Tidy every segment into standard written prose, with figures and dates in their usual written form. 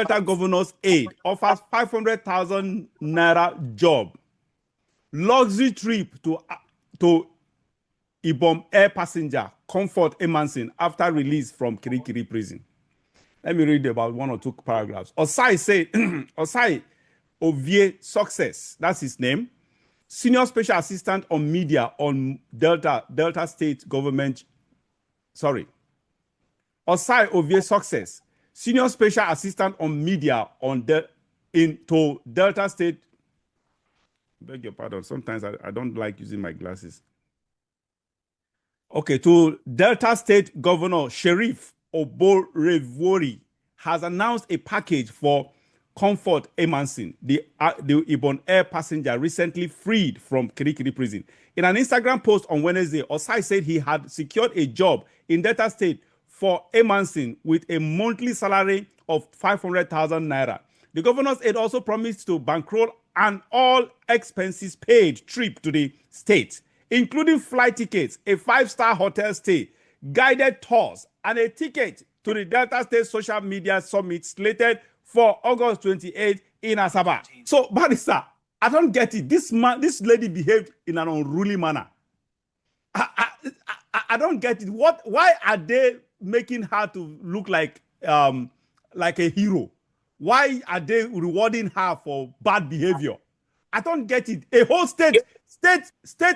Delta Governor's Aide offers 500,000 naira job. Luxury trip to Ibom air passenger comfort Emmanson'S after release from Kirikiri prison. Let me read about 1 or 2 paragraphs. Ossai said, Ossai Ovie success, that's his name. Senior Special Assistant on Media on Delta State Government. Sorry. Ossai Ovie success. Senior Special Assistant on Media on to Delta State. Beg your pardon. Sometimes I don't like using my glasses. Okay, to Delta State Governor Sheriff Oborevori has announced a package for Comfort Emmanson'S, the Ibom air passenger recently freed from Kirikiri prison. In an Instagram post on Wednesday, Ossai said he had secured a job in Delta State for Emmanson'S with a monthly salary of 500,000 naira. The governor's aide also promised to bankroll an all-expenses paid trip to the state, including flight tickets, a 5-star hotel stay, guided tours, and a ticket to the Delta State Social Media Summit slated for August 28th in Asaba. So, Barrister, I don't get it. This lady behaved in an unruly manner. I don't get it. Why are they making her to look like a hero? Why are they rewarding her for bad behavior? I don't get it. A whole state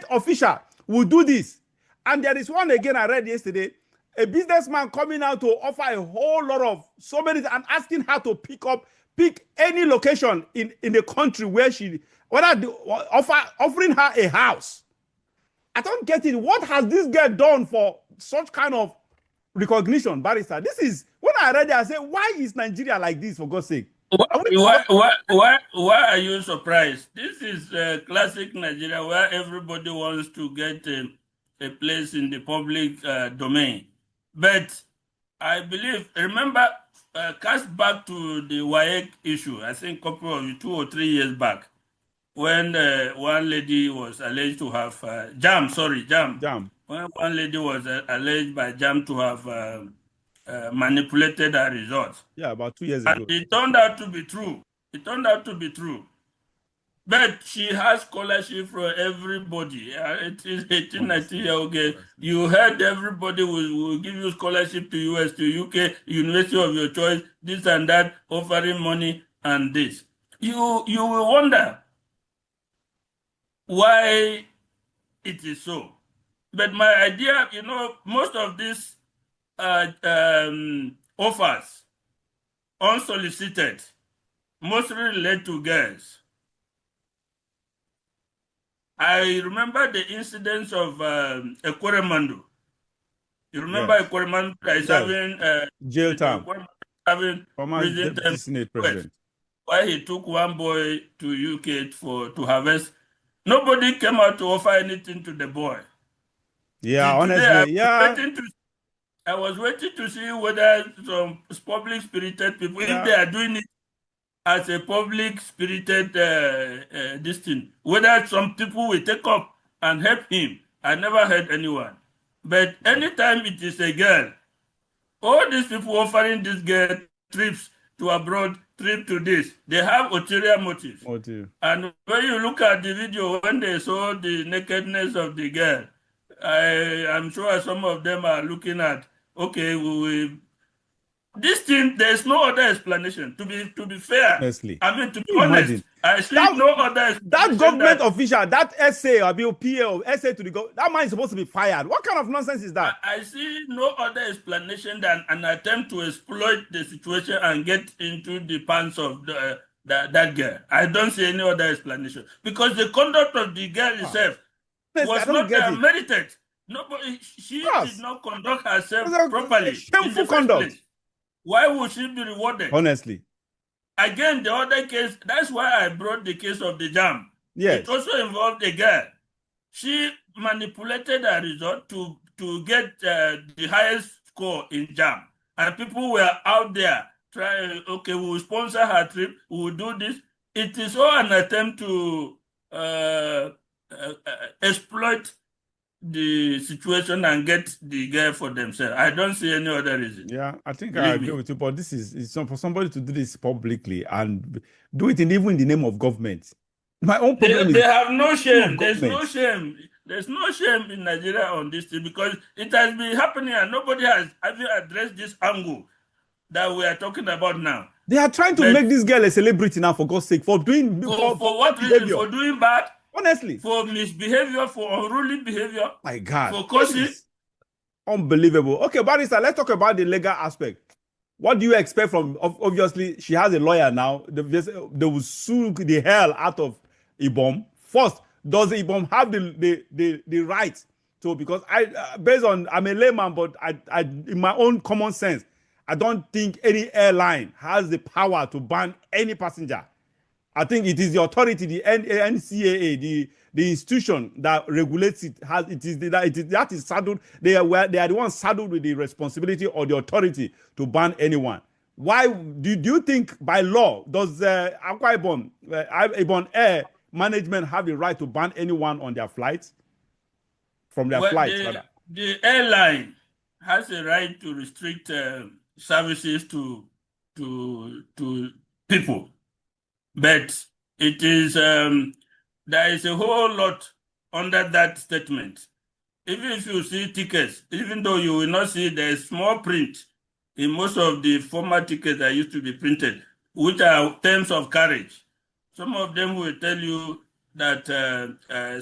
official will do this. And there is one again I read yesterday, a businessman coming out to offer a whole lot of so many and asking her to pick any location in the country where offering her a house. I don't get it. What has this girl done for such kind of recognition, Barrister? This is when I read it, I said, why is Nigeria like this, for God's sake? Why are you surprised? This is classic Nigeria where everybody wants to get a place in the public domain. But I believe, remember, cast back to the WAEC issue, I think a couple of 2 or 3 years back, when one lady was alleged to have, JAM. When one lady was alleged by JAM to have manipulated her results. Yeah, about 2 years ago. It turned out to be true. But she has scholarship from everybody. It is 18, 19-year-old girl. You heard everybody will give you scholarship to US, to UK, university of your choice, this and that, offering money and this. You will wonder why it is so. But my idea, most of these offers, unsolicited, mostly relate to girls. I remember the incidents of Ekweremadu. You remember Ekweremadu is having jail time, having prison Senate president. Why he took one boy to UK to harvest. Nobody came out to offer anything to the boy. Yeah, honestly, I was waiting to see whether some public spirited people, if they are doing it as a public spirited this thing, whether some people will take up and help him. I never heard anyone. But anytime it is a girl, all these people offering this girl trips to abroad, trip to this, they have ulterior motives. And when you look at the video, when they saw the nakedness of the girl, I am sure some of them are looking at, okay, this thing, there's no other explanation. To be fair, honestly, I mean, to be honest, I see no other explanation. That government official, that essay or PA or essay to the government, that man is supposed to be fired. What kind of nonsense is that? I see no other explanation than an attempt to exploit the situation and get into the pants of that girl. I don't see any other explanation because the conduct of the girl itself was not merited. Nobody, she did not conduct herself properly. Shameful conduct. Why would she be rewarded? Honestly. Again, the other case, that's why I brought the case of the JAM. Yes. It also involved a girl. She manipulated her result to get the highest score in JAM. And people were out there trying, okay, we will sponsor her trip, we will do this. It is all an attempt to exploit the situation and get the girl for themselves. I don't see any other reason. Yeah, I think I Believe agree me. with you, but this is for somebody to do this publicly and do it even in the name of government. My own problem They is have no shame. There's no government. shame. There's no shame in Nigeria on this thing because it has been happening and nobody has even addressed this angle that we are talking about now. They are trying to But make this girl a celebrity now, for God's sake, for doing for bad what reason? behavior. For doing bad? Honestly, For misbehavior? For unruly behavior? my God, For this cursing? is unbelievable. Okay, Barrister, let's talk about the legal aspect. What do you expect from? Obviously, she has a lawyer now. They will sue the hell out of Ibom. First, does Ibom have the right to? Because based on, I'm a layman, but in my own common sense, I don't think any airline has the power to ban any passenger. I think it is the authority, the NCAA, the institution that regulates it. That is saddled. They are the ones saddled with the responsibility or the authority to ban anyone. Why do you think by law does Akwa Ibom Air management have the right to ban anyone on their flights from their Well, flights rather? the airline has a right to restrict services to people, but it is there is a whole lot under that statement. Even if you see tickets, even though you will not see the small print in most of the former tickets that used to be printed, which are terms of carriage. Some of them will tell you that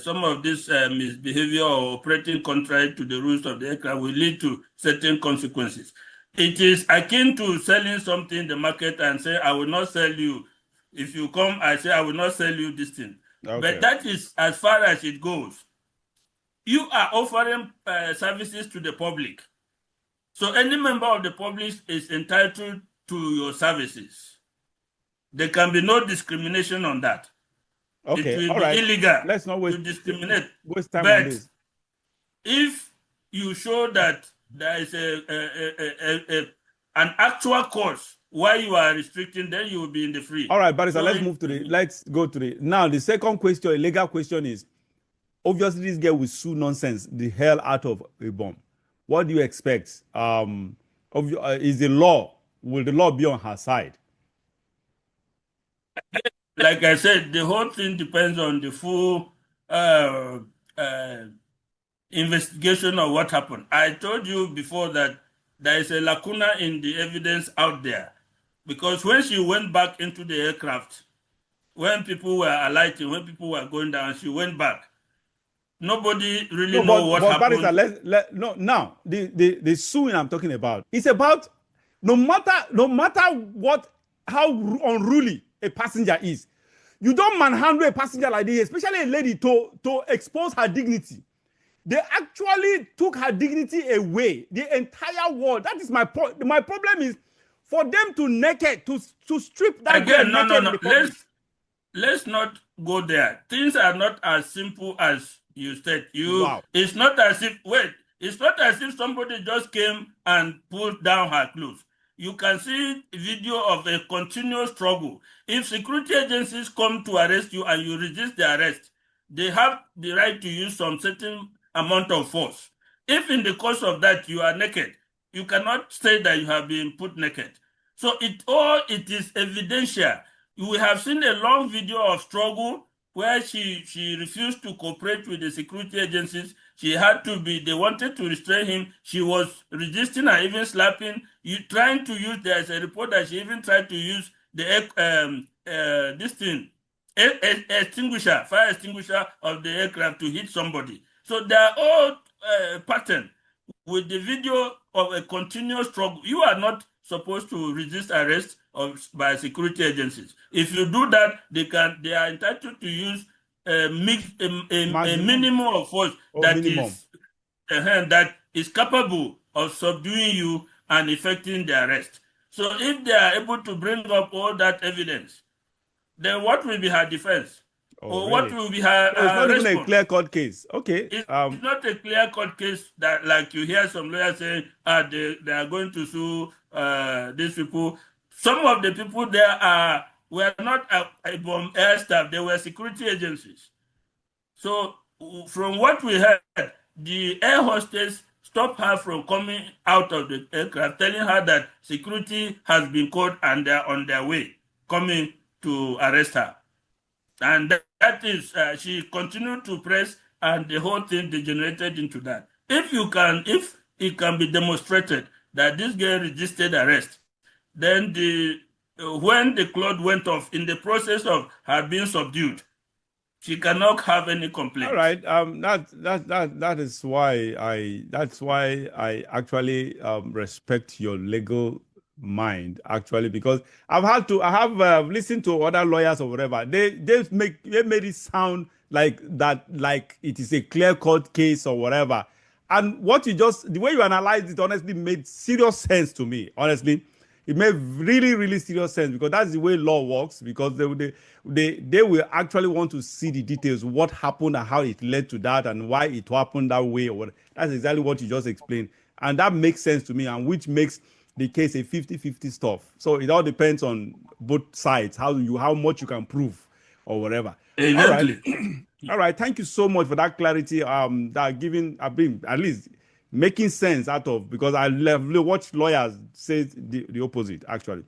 some of this misbehavior or operating contrary to the rules of the aircraft will lead to certain consequences. It is akin to selling something in the market and say, I will not sell you. If you come, I say, I will not sell you this thing. Okay. But that is as far as it goes. You are offering services to the public. So any member of the public is entitled to your services. There can be no discrimination on that. It Okay. will All be right. illegal Let's not to discriminate. waste time on But this. if you show that there is an actual cause why you are restricting, then you will be in the free. All right, Barrister, So let's go to the, now the second question, a legal question is, obviously this girl will sue nonsense the hell out of Ibom. What do you expect? Is the law, will the law be on her side? like I said, the whole thing depends on the full investigation of what happened. I told you before that there is a lacuna in the evidence out there because when she went back into the aircraft, when people were alighting, when people were going down, she went back. Nobody really No, know what but happened. Barrister, no, now the suing I'm talking about, it's about no matter what, how unruly a passenger is, you don't manhandle a passenger like this, especially a lady, to expose her dignity. They actually took her dignity away. The entire world. That is my point. My problem is for them to strip that girl Again, naked in no. the public. Let's not go there. Things are not as simple as you said. Wow. It's not as if it's not as if somebody just came and pulled down her clothes. You can see video of a continuous struggle. If security agencies come to arrest you and you resist the arrest, they have the right to use some certain amount of force. If in the course of that you are naked, you cannot say that you have been put naked. So it is evidential. We have seen a long video of struggle where she refused to cooperate with the security agencies. She had to be, they wanted to restrain him. She was resisting and even slapping. Trying to use, there's a report that she even tried to use this thing, fire extinguisher of the aircraft to hit somebody. So they are all pattern with the video of a continuous struggle. You are not supposed to resist arrest by security agencies. If you do that, they are entitled to use a minimum of force that is capable of subduing you and effecting the arrest. So if they are able to bring up all that evidence, then what will be her defense? Oh, What really? will be her So it's not even a response? clear-cut case. Okay. It's not a clear-cut case that, like you hear some lawyers saying, they are going to sue these people. Some of the people there were not air staff; they were security agencies. So, from what we heard, the air hostess stopped her from coming out of the aircraft, telling her that security has been called and they're on their way, coming to arrest her. And that is, she continued to press, and the whole thing degenerated into that. If it can be demonstrated that this girl resisted arrest, then when the cloth went off in the process of her being subdued, she cannot have any complaints. All right. That is why I actually respect your legal mind, actually, because I have listened to other lawyers or whatever. They made it sound like that, like it is a clear cut case or whatever. And the way you analyzed it honestly made serious sense to me. Honestly, it made really, really serious sense, because that's the way law works. Because they will actually want to see the details, what happened and how it led to that, and why it happened that way, or what. That's exactly what you just explained, and that makes sense to me, and which makes the case a 50-50 stuff. So it all depends on both sides, how much you can prove or whatever. Exactly. All right. All right. Thank you so much for that clarity. That giving, I've been at least making sense out of, because I watch lawyers say the opposite, actually.